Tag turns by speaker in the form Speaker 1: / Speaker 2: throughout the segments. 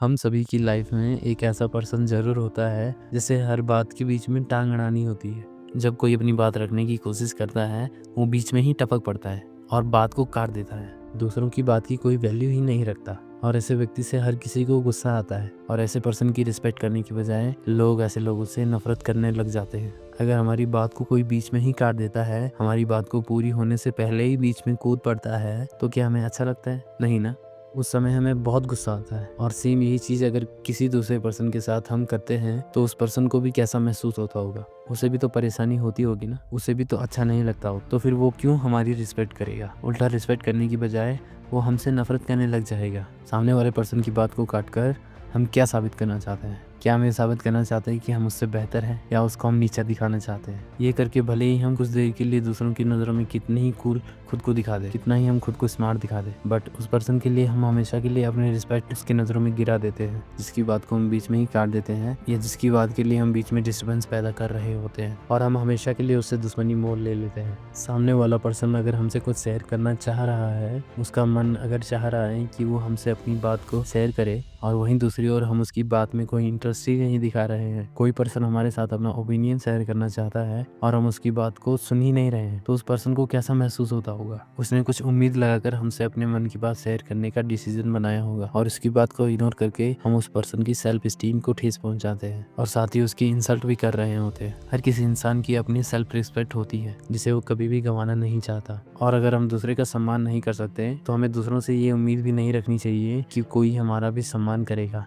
Speaker 1: हम सभी की लाइफ में एक ऐसा पर्सन ज़रूर होता है जिसे हर बात के बीच में टांग अड़ानी होती है। जब कोई अपनी बात रखने की कोशिश करता है वो बीच में ही टपक पड़ता है और बात को काट देता है। दूसरों की बात की कोई वैल्यू ही नहीं रखता और ऐसे व्यक्ति से हर किसी को गुस्सा आता है और ऐसे पर्सन की रिस्पेक्ट करने की बजाय लोग ऐसे लोगों से नफरत करने लग जाते हैं। अगर हमारी बात को कोई बीच में ही काट देता है, हमारी बात को पूरी होने से पहले ही बीच में कूद पड़ता है, तो क्या हमें अच्छा लगता है? नहीं ना। उस समय हमें बहुत गुस्सा आता है। और सेम यही चीज़ अगर किसी दूसरे पर्सन के साथ हम करते हैं तो उस पर्सन को भी कैसा महसूस होता होगा। उसे भी तो परेशानी होती होगी ना, उसे भी तो अच्छा नहीं लगता हो। तो फिर वो क्यों हमारी रिस्पेक्ट करेगा? उल्टा रिस्पेक्ट करने की बजाय वो हमसे नफरत करने लग जाएगा। सामने वाले पर्सन की बात को काट कर हम क्या साबित करना चाहते हैं? क्या हम ये साबित करना चाहते हैं कि हम उससे बेहतर हैं या उसको हम नीचा दिखाना चाहते हैं? ये करके भले ही हम कुछ देर के लिए दूसरों की नज़रों में कितनी ही कूल खुद को दिखा दे, कितना ही हम खुद को स्मार्ट दिखा दे, बट उस पर्सन के लिए हम हमेशा के लिए अपनी रिस्पेक्ट उसकी नज़रों में गिरा देते हैं। जिसकी बात को हम बीच में ही काट देते हैं या जिसकी बात के लिए हम बीच में डिस्टर्बेंस पैदा कर रहे होते हैं और हम हमेशा के लिए उससे दुश्मनी मोल ले लेते हैं। सामने वाला पर्सन अगर हमसे कुछ शेयर करना चाह रहा है, उसका मन अगर चाह रहा है कि वो हमसे अपनी बात को शेयर करे और वहीं दूसरी ओर हम उसकी बात में कोई इंटरेस्ट ही नहीं दिखा रहे हैं, कोई पर्सन हमारे साथ अपना ओपिनियन शेयर करना चाहता है और हम उसकी बात को सुन ही नहीं रहे हैं, तो उस पर्सन को कैसा महसूस होता होगा? उसने कुछ उम्मीद लगाकर हमसे अपने मन की बात शेयर करने का डिसीजन बनाया होगा और उसकी बात को इग्नोर करके हम उस पर्सन की सेल्फ स्टीम को ठेस पहुंचाते हैं और साथ ही उसकी इंसल्ट भी कर रहे होते हैं। हर किसी इंसान की अपनी सेल्फ रिस्पेक्ट होती है जिसे वो कभी भी गंवाना नहीं चाहता, और अगर हम दूसरे का सम्मान नहीं कर सकते तो हमें दूसरों से ये उम्मीद भी नहीं रखनी चाहिए कि कोई हमारा भी सम्मान करेगा।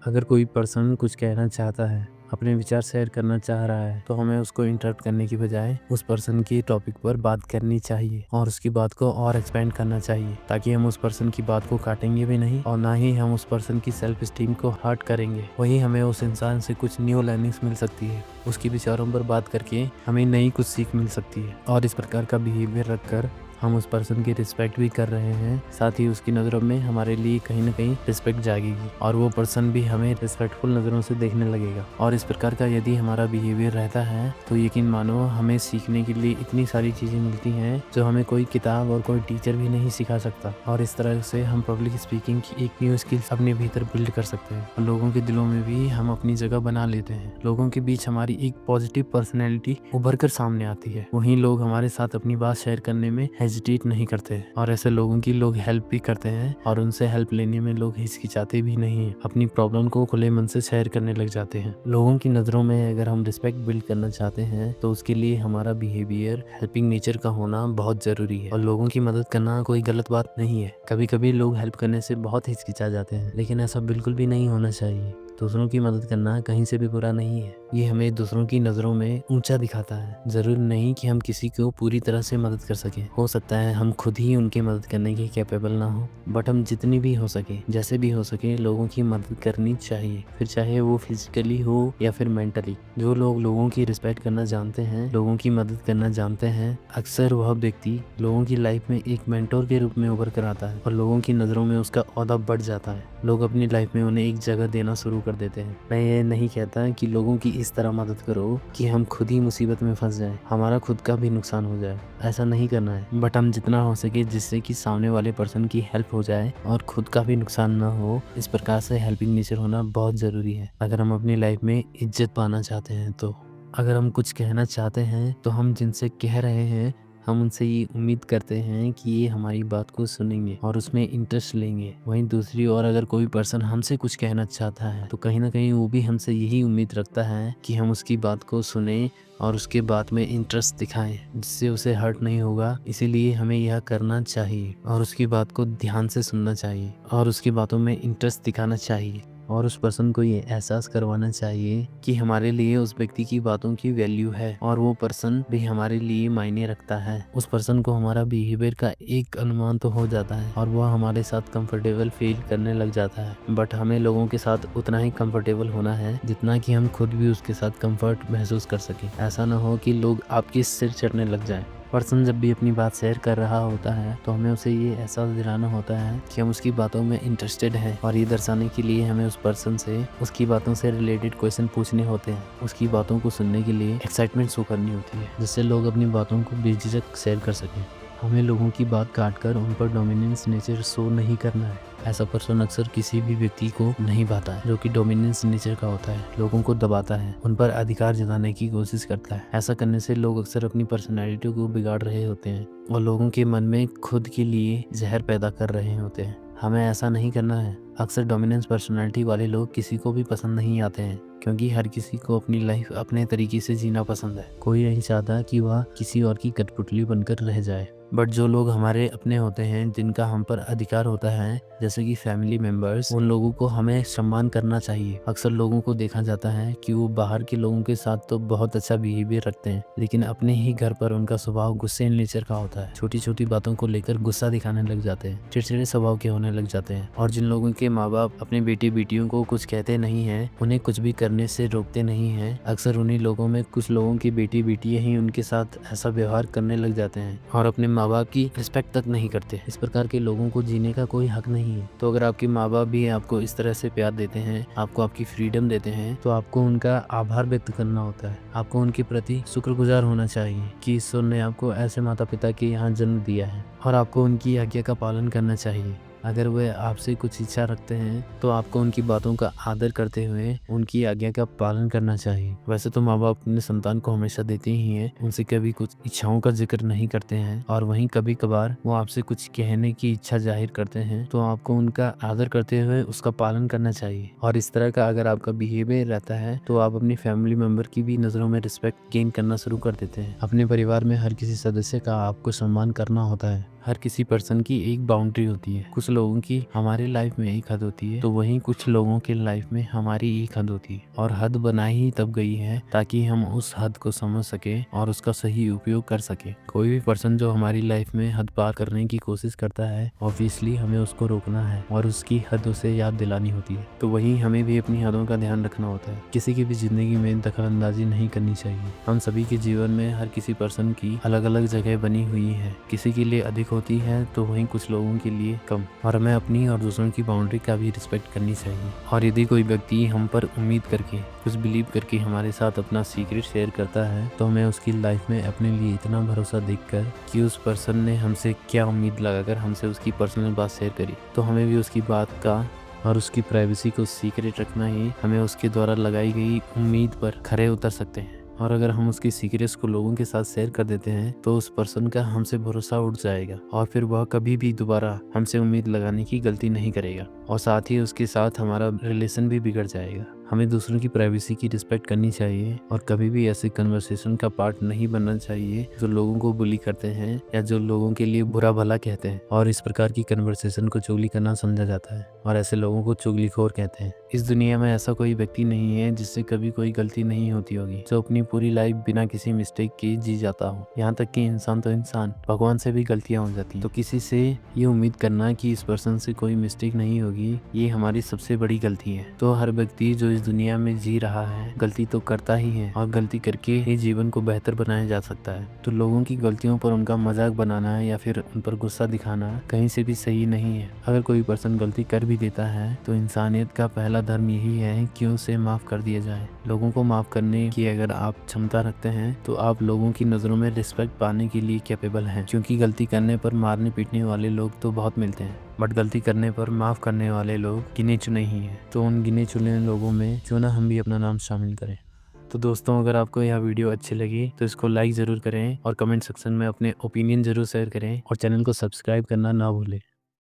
Speaker 1: अगर कोई पर्सन कुछ कहना चाहता है, अपने विचार शेयर करना चाह रहा है, तो हमें उसको इंटरप्ट करने की बजाय उस पर्सन की टॉपिक पर बात करनी चाहिए और उसकी बात को और एक्सपेंड करना चाहिए, ताकि हम उस पर्सन की बात को काटेंगे भी नहीं और ना ही हम उस पर्सन की सेल्फ स्टीम को हर्ट करेंगे। वही हमें उस इंसान से कुछ न्यू लर्निंग्स मिल सकती है, उसकी विचारों पर बात करके हमें नई कुछ सीख मिल सकती है। और इस प्रकार का बिहेवियर रखकर हम उस पर्सन की रिस्पेक्ट भी कर रहे हैं, साथ ही उसकी नज़रों में हमारे लिए कहीं ना कहीं रिस्पेक्ट जागेगी और वो पर्सन भी हमें रिस्पेक्टफुल नज़रों से देखने लगेगा। और इस प्रकार का यदि हमारा बिहेवियर रहता है तो यकीन मानो हमें सीखने के लिए इतनी सारी चीज़ें मिलती हैं जो हमें कोई किताब और कोई टीचर भी नहीं सिखा सकता। और इस तरह से हम पब्लिक स्पीकिंग की एक न्यू स्किल्स अपने भीतर बिल्ड कर सकते हैं और लोगों के दिलों में भी हम अपनी जगह बना लेते हैं। लोगों के बीच हमारी एक पॉजिटिव पर्सनैलिटी उभर कर सामने आती है। वहीं लोग हमारे साथ अपनी बात शेयर करने में हेजिटेट नहीं करते और ऐसे लोगों की लोग हेल्प भी करते हैं और उनसे हेल्प लेने में लोग हिचकिचाते भी नहीं हैं। अपनी प्रॉब्लम को खुले मन से शेयर करने लग जाते हैं। लोगों की नज़रों में अगर हम रिस्पेक्ट बिल्ड करना चाहते हैं तो उसके लिए हमारा बिहेवियर हेल्पिंग नेचर का होना बहुत ज़रूरी है। और लोगों की मदद करना कोई गलत बात नहीं है। कभी कभी लोग हेल्प करने से बहुत हिचकिचा जाते हैं, लेकिन ऐसा बिल्कुल भी नहीं होना चाहिए। दूसरों की मदद करना कहीं से भी बुरा नहीं है, ये हमें दूसरों की नज़रों में ऊंचा दिखाता है। ज़रूरी नहीं कि हम किसी को पूरी तरह से मदद कर सकें, हो सकता है हम खुद ही उनकी मदद करने के कैपेबल ना हो, बट हम जितनी भी हो सके, जैसे भी हो सके, लोगों की मदद करनी चाहिए, फिर चाहे वो फिजिकली हो या फिर मेंटली। जो लोग लोगों की रिस्पेक्ट करना जानते हैं, लोगों की मदद करना जानते हैं, अक्सर वह व्यक्ति लोगों की लाइफ में एक मेंटोर के रूप में उभर कर आता है और लोगों की नज़रों में उसका ओहदा बढ़ जाता है। लोग अपनी लाइफ में उन्हें एक जगह देना शुरू कर देते हैं। मैं ये नहीं कहता कि लोगों की इस तरह मदद करो कि हम खुद ही मुसीबत में फंस जाएं, हमारा खुद का भी नुकसान हो जाए, ऐसा नहीं करना है। बट हम जितना हो सके जिससे कि सामने वाले पर्सन की हेल्प हो जाए और खुद का भी नुकसान ना हो, इस प्रकार से हेल्पिंग नेचर होना बहुत ज़रूरी है अगर हम अपनी लाइफ में इज्जत पाना चाहते हैं। तो अगर हम कुछ कहना चाहते हैं तो हम जिनसे कह रहे हैं हम उनसे ये उम्मीद करते हैं कि ये हमारी बात को सुनेंगे और उसमें इंटरेस्ट लेंगे। वहीं दूसरी ओर अगर कोई पर्सन हमसे कुछ कहना चाहता है तो कहीं ना कहीं वो भी हमसे यही उम्मीद रखता है कि हम उसकी बात को सुने और उसके बात में इंटरेस्ट दिखाएं, जिससे उसे हर्ट नहीं होगा। इसीलिए हमें यह करना चाहिए और उसकी बात को ध्यान से सुनना चाहिए और उसकी बातों में इंटरेस्ट दिखाना चाहिए और उस पर्सन को ये एहसास करवाना चाहिए कि हमारे लिए उस व्यक्ति की बातों की वैल्यू है और वो पर्सन भी हमारे लिए मायने रखता है। उस पर्सन को हमारा बिहेवियर का एक अनुमान तो हो जाता है और वह हमारे साथ कंफर्टेबल फील करने लग जाता है, बट हमें लोगों के साथ उतना ही कंफर्टेबल होना है जितना कि हम खुद भी उसके साथ कंफर्ट महसूस कर सकें। ऐसा ना हो कि लोग आपके सिर चढ़ने लग जाएं। पर्सन जब भी अपनी बात शेयर कर रहा होता है तो हमें उसे ये एहसास दिलाना होता है कि हम उसकी बातों में इंटरेस्टेड हैं, और ये दर्शाने के लिए हमें उस पर्सन से उसकी बातों से रिलेटेड क्वेश्चन पूछने होते हैं। उसकी बातों को सुनने के लिए एक्साइटमेंट शो करनी होती है, जिससे लोग अपनी बातों को बेझिझक शेयर कर सकें। हमें लोगों की बात काट कर उन पर डोमिनेंस नेचर शो नहीं करना है। ऐसा पर्सन अक्सर किसी भी व्यक्ति को नहीं पाता है, जो कि डोमिनेंस नेचर का होता है, लोगों को दबाता है, उन पर अधिकार जताने की कोशिश करता है। ऐसा करने से लोग अक्सर अपनी पर्सनैलिटी को बिगाड़ रहे होते हैं और लोगों के मन में खुद के लिए जहर पैदा कर रहे होते हैं। हमें ऐसा नहीं करना है। अक्सर डोमिनेंस पर्सनालिटी वाले लोग किसी को भी पसंद नहीं आते हैं, क्योंकि हर किसी को अपनी लाइफ अपने तरीके से जीना पसंद है। कोई नहीं चाहता कि वह किसी और की कठपुतली बनकर रह जाए। बट जो लोग हमारे अपने होते हैं, जिनका हम पर अधिकार होता है, जैसे कि फैमिली मेंबर्स, उन लोगों को हमें सम्मान करना चाहिए। अक्सर लोगों को देखा जाता है कि वो बाहर के लोगों के साथ तो बहुत अच्छा बिहेवियर रखते हैं, लेकिन अपने ही घर पर उनका स्वभाव गुस्से नेचर का होता है। छोटी छोटी बातों को लेकर गुस्सा दिखाने लग जाते हैं, चिड़चिड़े स्वभाव के होने लग जाते हैं। और जिन लोगों के माँ बाप अपने बेटी बेटियों को कुछ कहते नहीं है, उन्हें कुछ भी करने से रोकते नहीं है, अक्सर उन्हीं लोगों में कुछ लोगों की बेटी बेटियां ही उनके साथ ऐसा व्यवहार करने लग जाते हैं और अपने माँ बाप की रिस्पेक्ट तक नहीं करते। इस प्रकार के लोगों को जीने का कोई हक नहीं है। तो अगर आपके माँ बाप भी आपको इस तरह से प्यार देते हैं, आपको आपकी फ्रीडम देते हैं, तो आपको उनका आभार व्यक्त करना होता है। आपको उनके प्रति शुक्रगुजार होना चाहिए कि ईश्वर ने आपको ऐसे माता पिता के यहाँ जन्म दिया है, और आपको उनकी आज्ञा का पालन करना चाहिए। अगर वे आपसे कुछ इच्छा रखते हैं तो आपको उनकी बातों का आदर करते हुए उनकी आज्ञा का पालन करना चाहिए। वैसे तो माँ बाप अपने संतान को हमेशा देते ही हैं, उनसे कभी कुछ इच्छाओं का जिक्र नहीं करते हैं, और वहीं कभी कभार वो आपसे कुछ कहने की इच्छा जाहिर करते हैं तो आपको उनका आदर करते हुए उसका पालन करना चाहिए। और इस तरह का अगर आपका बिहेवियर रहता है तो आप अपनी फैमिली मेंबर की भी नज़रों में रिस्पेक्ट गेन करना शुरू कर देते हैं। अपने परिवार में हर किसी सदस्य का आपको सम्मान करना होता है। हर किसी पर्सन की एक बाउंड्री होती है। कुछ लोगों की हमारे लाइफ में एक हद होती है, तो वहीं कुछ लोगों के लाइफ में हमारी एक हद होती है, और हद बनाई ही तब गई है ताकि हम उस हद को समझ सके और उसका सही उपयोग कर सके। कोई भी पर्सन जो हमारी लाइफ में हद पार करने की कोशिश करता है, ऑब्वियसली हमें उसको रोकना है और उसकी हद उसे याद दिलानी होती है। तो वहीं हमें भी अपनी हदों का ध्यान रखना होता है। किसी की भी जिंदगी में दखल अंदाजी नहीं करनी चाहिए। हम सभी के जीवन में हर किसी पर्सन की अलग अलग जगह बनी हुई है। किसी के लिए अधिक होती है तो वहीं कुछ लोगों के लिए कम, और हमें अपनी और दूसरों की बाउंड्री का भी रिस्पेक्ट करनी चाहिए। और यदि कोई व्यक्ति हम पर उम्मीद करके, कुछ बिलीव करके हमारे साथ अपना सीक्रेट शेयर करता है, तो हमें उसकी लाइफ में अपने लिए इतना भरोसा देखकर कि उस पर्सन ने हमसे क्या उम्मीद लगाकर हमसे उसकी पर्सनल बात शेयर करी, तो हमें भी उसकी बात का और उसकी प्राइवेसी को सीक्रेट रखना ही हमें उसके द्वारा लगाई गई उम्मीद पर खरे उतर सकते हैं। और अगर हम उसकी सीक्रेट्स को लोगों के साथ शेयर कर देते हैं तो उस पर्सन का हमसे भरोसा उठ जाएगा, और फिर वह कभी भी दोबारा हमसे उम्मीद लगाने की गलती नहीं करेगा, और साथ ही उसके साथ हमारा रिलेशन भी बिगड़ जाएगा। हमें दूसरों की प्राइवेसी की रिस्पेक्ट करनी चाहिए, और कभी भी ऐसे कन्वर्सेशन का पार्ट नहीं बनना चाहिए जो लोगों को बुली करते हैं या जो लोगों के लिए बुरा भला कहते हैं। और इस प्रकार की कन्वर्सेशन को चुगली करना समझा जाता है, और ऐसे लोगों को चुगलीखोर कहते हैं। इस दुनिया में ऐसा कोई व्यक्ति नहीं है जिससे कभी कोई गलती नहीं होती होगी, जो अपनी पूरी लाइफ बिना किसी मिस्टेक के जी जाता हो। यहाँ तक कि इंसान तो इंसान, भगवान से भी गलतियां हो जाती हैं। तो किसी से ये उम्मीद करना कि इस पर्सन से कोई मिस्टेक नहीं होगी, ये हमारी सबसे बड़ी गलती है। तो हर व्यक्ति जो इस दुनिया में जी रहा है गलती तो करता ही है, और गलती करके ही जीवन को बेहतर बनाया जा सकता है। तो लोगों की गलतियों पर उनका मजाक बनाना या फिर उन पर गुस्सा दिखाना कहीं से भी सही नहीं है। अगर कोई पर्सन गलती कर भी देता है तो इंसानियत का पहला धर्म यही है कि उसे माफ कर दिया जाए। लोगों को माफ करने की अगर आप क्षमता रखते हैं तो आप लोगों की नज़रों में रिस्पेक्ट पाने के लिए कैपेबल हैं, क्योंकि गलती करने पर मारने पीटने वाले लोग तो बहुत मिलते हैं, बट गलती करने पर माफ़ करने वाले लोग गिने चुने ही हैं। तो उन गिने चुने लोगों में क्यों ना हम भी अपना नाम शामिल करें। तो दोस्तों, अगर आपको यह वीडियो अच्छी लगी तो इसको लाइक ज़रूर करें, और कमेंट सेक्शन में अपने ओपिनियन ज़रूर शेयर करें, और चैनल को सब्सक्राइब करना ना भूलें।